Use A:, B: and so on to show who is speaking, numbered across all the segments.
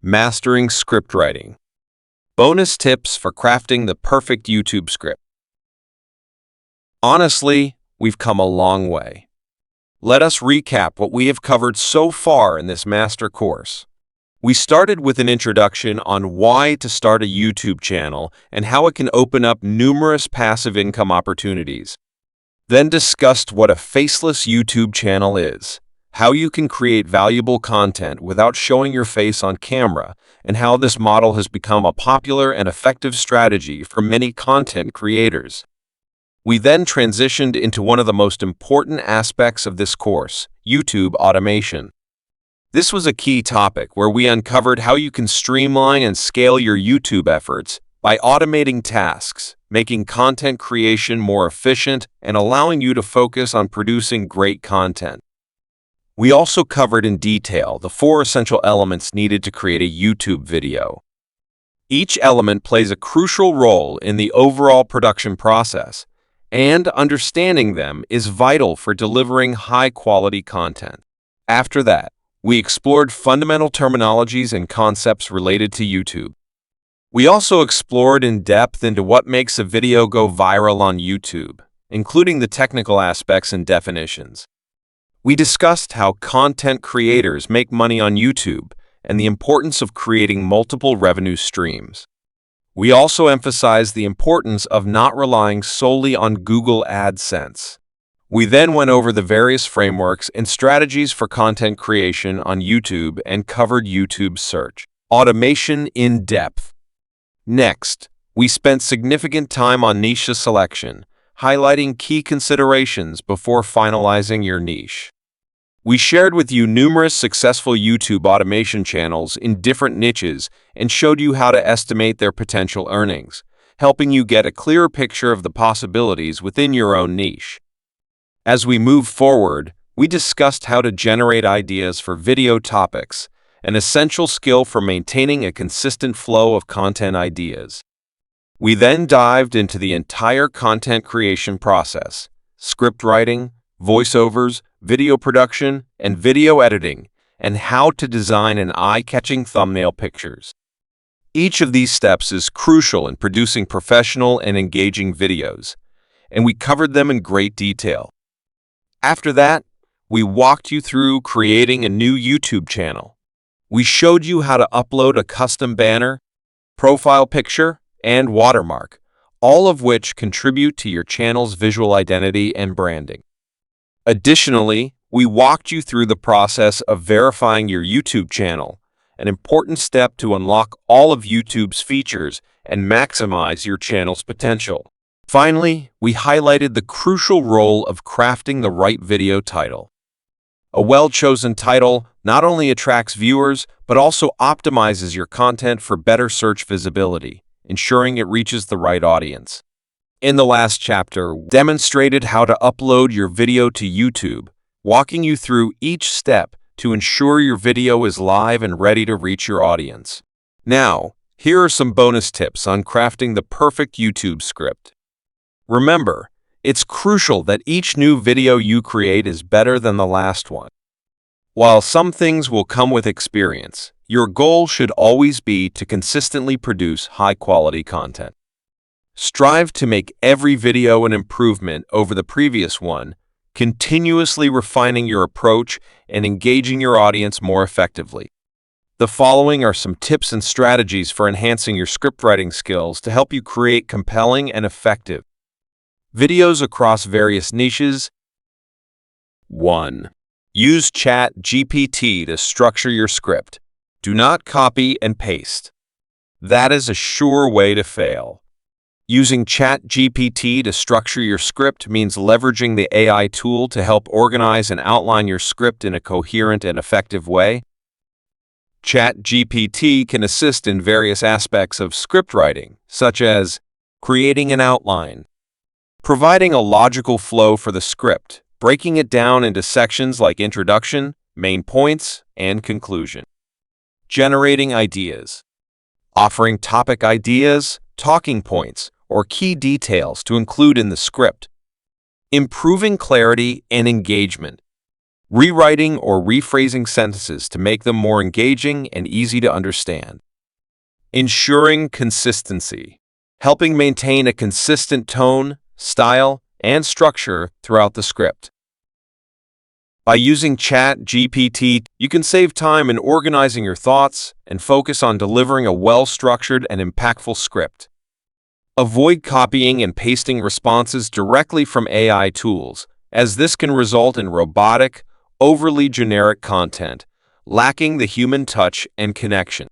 A: Mastering Scriptwriting. Bonus tips for crafting the perfect YouTube script. Honestly, we've come a long way. Let us recap what we have covered so far in this master course. We started with an introduction on why to start a YouTube channel and how it can open up numerous passive income opportunities. Then discussed what a faceless YouTube channel is, how you can create valuable content without showing your face on camera, and how this model has become a popular and effective strategy for many content creators. We then transitioned into one of the most important aspects of this course, YouTube automation. This was a key topic where we uncovered how you can streamline and scale your YouTube efforts by automating tasks, making content creation more efficient, and allowing you to focus on producing great content. We also covered in detail the 4 essential elements needed to create a YouTube video. Each element plays a crucial role in the overall production process, and understanding them is vital for delivering high-quality content. After that, we explored fundamental terminologies and concepts related to YouTube. We also explored in depth into what makes a video go viral on YouTube, including the technical aspects and definitions. We discussed how content creators make money on YouTube and the importance of creating multiple revenue streams. We also emphasized the importance of not relying solely on Google AdSense. We then went over the various frameworks and strategies for content creation on YouTube and covered YouTube search automation in depth. Next, we spent significant time on niche selection, highlighting key considerations before finalizing your niche. We shared with you numerous successful YouTube automation channels in different niches and showed you how to estimate their potential earnings, helping you get a clearer picture of the possibilities within your own niche. As we move forward, we discussed how to generate ideas for video topics, an essential skill for maintaining a consistent flow of content ideas. We then dived into the entire content creation process, script writing, voiceovers, video production, and video editing, and how to design an eye-catching thumbnail pictures. Each of these steps is crucial in producing professional and engaging videos, and we covered them in great detail. After that, we walked you through creating a new YouTube channel. We showed you how to upload a custom banner, profile picture, and watermark, all of which contribute to your channel's visual identity and branding. Additionally, we walked you through the process of verifying your YouTube channel, an important step to unlock all of YouTube's features and maximize your channel's potential. Finally, we highlighted the crucial role of crafting the right video title. A well-chosen title not only attracts viewers, but also optimizes your content for better search visibility, ensuring it reaches the right audience. In the last chapter, we demonstrated how to upload your video to YouTube, walking you through each step to ensure your video is live and ready to reach your audience. Now, here are some bonus tips on crafting the perfect YouTube script. Remember, it's crucial that each new video you create is better than the last one. While some things will come with experience, your goal should always be to consistently produce high-quality content. Strive to make every video an improvement over the previous one, continuously refining your approach and engaging your audience more effectively. The following are some tips and strategies for enhancing your scriptwriting skills to help you create compelling and effective videos across various niches. 1. Use ChatGPT to structure your script. Do not copy and paste. That is a sure way to fail. Using ChatGPT to structure your script means leveraging the AI tool to help organize and outline your script in a coherent and effective way. ChatGPT can assist in various aspects of script writing, such as creating an outline, providing a logical flow for the script, breaking it down into sections like introduction, main points, and conclusion, generating ideas, offering topic ideas, talking points, or key details to include in the script, improving clarity and engagement, rewriting or rephrasing sentences to make them more engaging and easy to understand. Ensuring consistency, helping maintain a consistent tone, style, and structure throughout the script. By using ChatGPT, you can save time in organizing your thoughts and focus on delivering a well-structured and impactful script. Avoid copying and pasting responses directly from AI tools, as this can result in robotic, overly generic content, lacking the human touch and connection.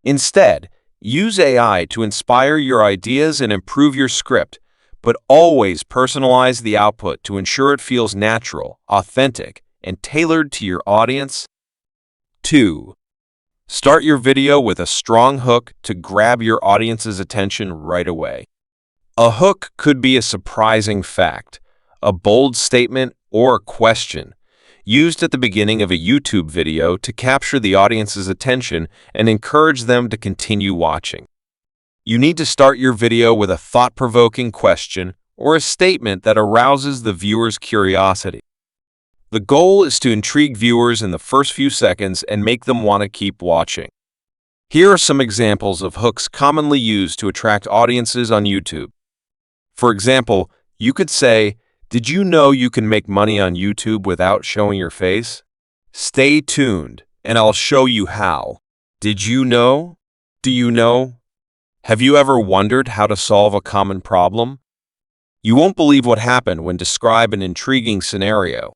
A: Instead, use AI to inspire your ideas and improve your script, but always personalize the output to ensure it feels natural, authentic, and tailored to your audience. 2. Start your video with a strong hook to grab your audience's attention right away. A hook could be a surprising fact, a bold statement, or a question, used at the beginning of a YouTube video to capture the audience's attention and encourage them to continue watching. You need to start your video with a thought-provoking question or a statement that arouses the viewer's curiosity. The goal is to intrigue viewers in the first few seconds and make them want to keep watching. Here are some examples of hooks commonly used to attract audiences on YouTube. For example, you could say, "Did you know you can make money on YouTube without showing your face? Stay tuned, and I'll show you how. Did you know? Do you know? Have you ever wondered how to solve a common problem?" You won't believe what happened when describe an intriguing scenario.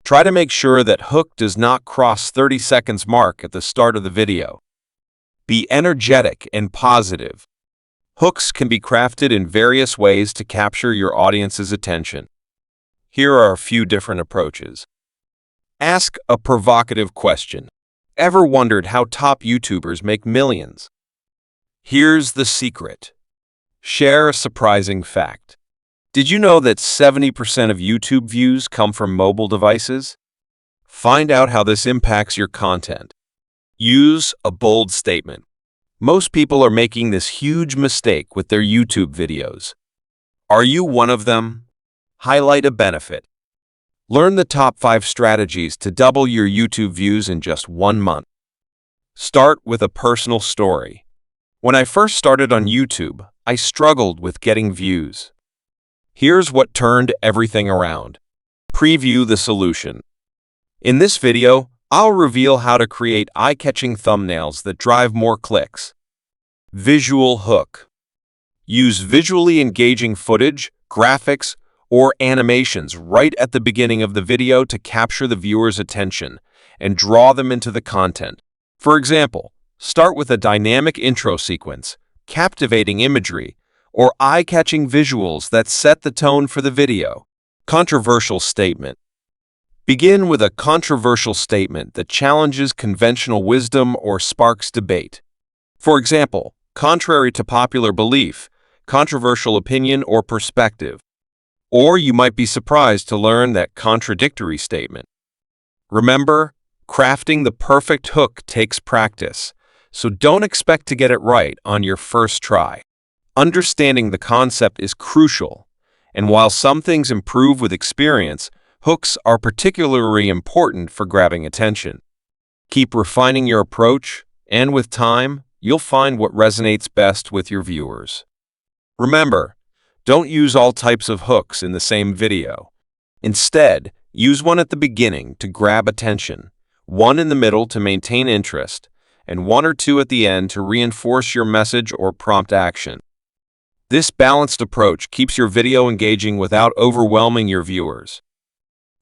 A: Try to make sure that hook does not cross 30 seconds mark at the start of the video. Be energetic and positive. Hooks can be crafted in various ways to capture your audience's attention. Here are a few different approaches. Ask a provocative question. Ever wondered how top YouTubers make millions? Here's the secret. Share a surprising fact. Did you know that 70% of YouTube views come from mobile devices? Find out how this impacts your content. Use a bold statement. Most people are making this huge mistake with their YouTube videos. Are you one of them? Highlight a benefit. Learn the top 5 strategies to double your YouTube views in just 1 month. Start with a personal story. When I first started on YouTube, I struggled with getting views. Here's what turned everything around. Preview the solution. In this video, I'll reveal how to create eye-catching thumbnails that drive more clicks. Visual hook. Use visually engaging footage, graphics, or animations right at the beginning of the video to capture the viewer's attention and draw them into the content. For example, start with a dynamic intro sequence, captivating imagery, or eye-catching visuals that set the tone for the video. Controversial statement. Begin with a controversial statement that challenges conventional wisdom or sparks debate. For example, contrary to popular belief, controversial opinion or perspective. Or you might be surprised to learn that contradictory statement. Remember, crafting the perfect hook takes practice, so don't expect to get it right on your first try. Understanding the concept is crucial, and while some things improve with experience, hooks are particularly important for grabbing attention. Keep refining your approach, and with time, you'll find what resonates best with your viewers. Remember, don't use all types of hooks in the same video. Instead, use one at the beginning to grab attention, one in the middle to maintain interest, and 1 or 2 at the end to reinforce your message or prompt action. This balanced approach keeps your video engaging without overwhelming your viewers.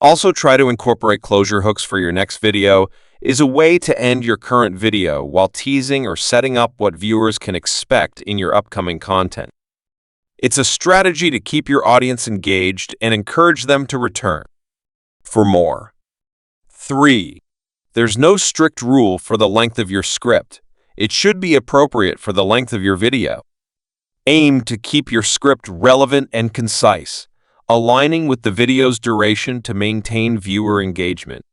A: Also, try to incorporate closure hooks for your next video is a way to end your current video while teasing or setting up what viewers can expect in your upcoming content. It's a strategy to keep your audience engaged and encourage them to return for more. 3. There's no strict rule for the length of your script. It should be appropriate for the length of your video. Aim to keep your script relevant and concise, aligning with the video's duration to maintain viewer engagement.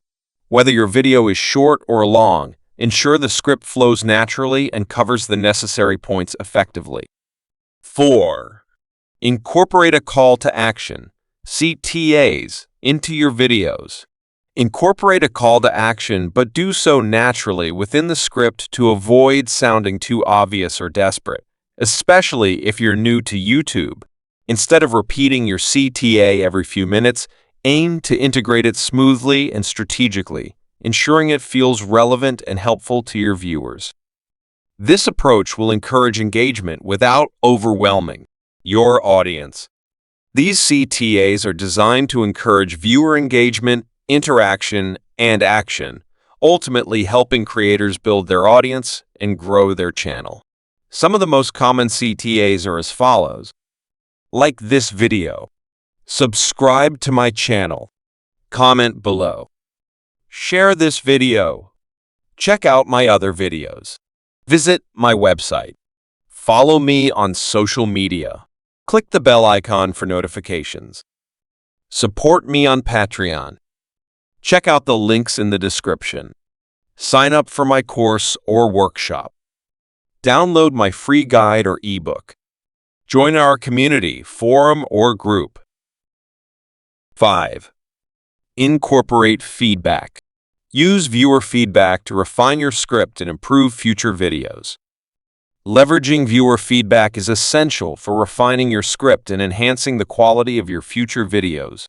A: Whether your video is short or long, ensure the script flows naturally and covers the necessary points effectively. 4. Incorporate a call to action, CTAs, into your videos. Incorporate a call to action, but do so naturally within the script to avoid sounding too obvious or desperate, especially if you're new to YouTube. Instead of repeating your CTA every few minutes, aim to integrate it smoothly and strategically, ensuring it feels relevant and helpful to your viewers. This approach will encourage engagement without overwhelming your audience. These CTAs are designed to encourage viewer engagement, interaction, and action, ultimately helping creators build their audience and grow their channel. Some of the most common CTAs are as follows. Like this video. Subscribe to my channel. Comment below. Share this video. Check out my other videos. Visit my website. Follow me on social media. Click the bell icon for notifications. Support me on Patreon. Check out the links in the description. Sign up for my course or workshop. Download my free guide or ebook. Join our community, forum, or group. 5. Incorporate feedback. Use viewer feedback to refine your script and improve future videos. Leveraging viewer feedback is essential for refining your script and enhancing the quality of your future videos.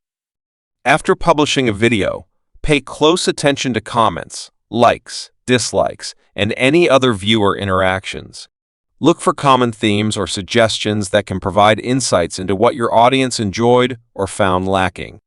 A: After publishing a video, pay close attention to comments, likes, dislikes, and any other viewer interactions. Look for common themes or suggestions that can provide insights into what your audience enjoyed or found lacking.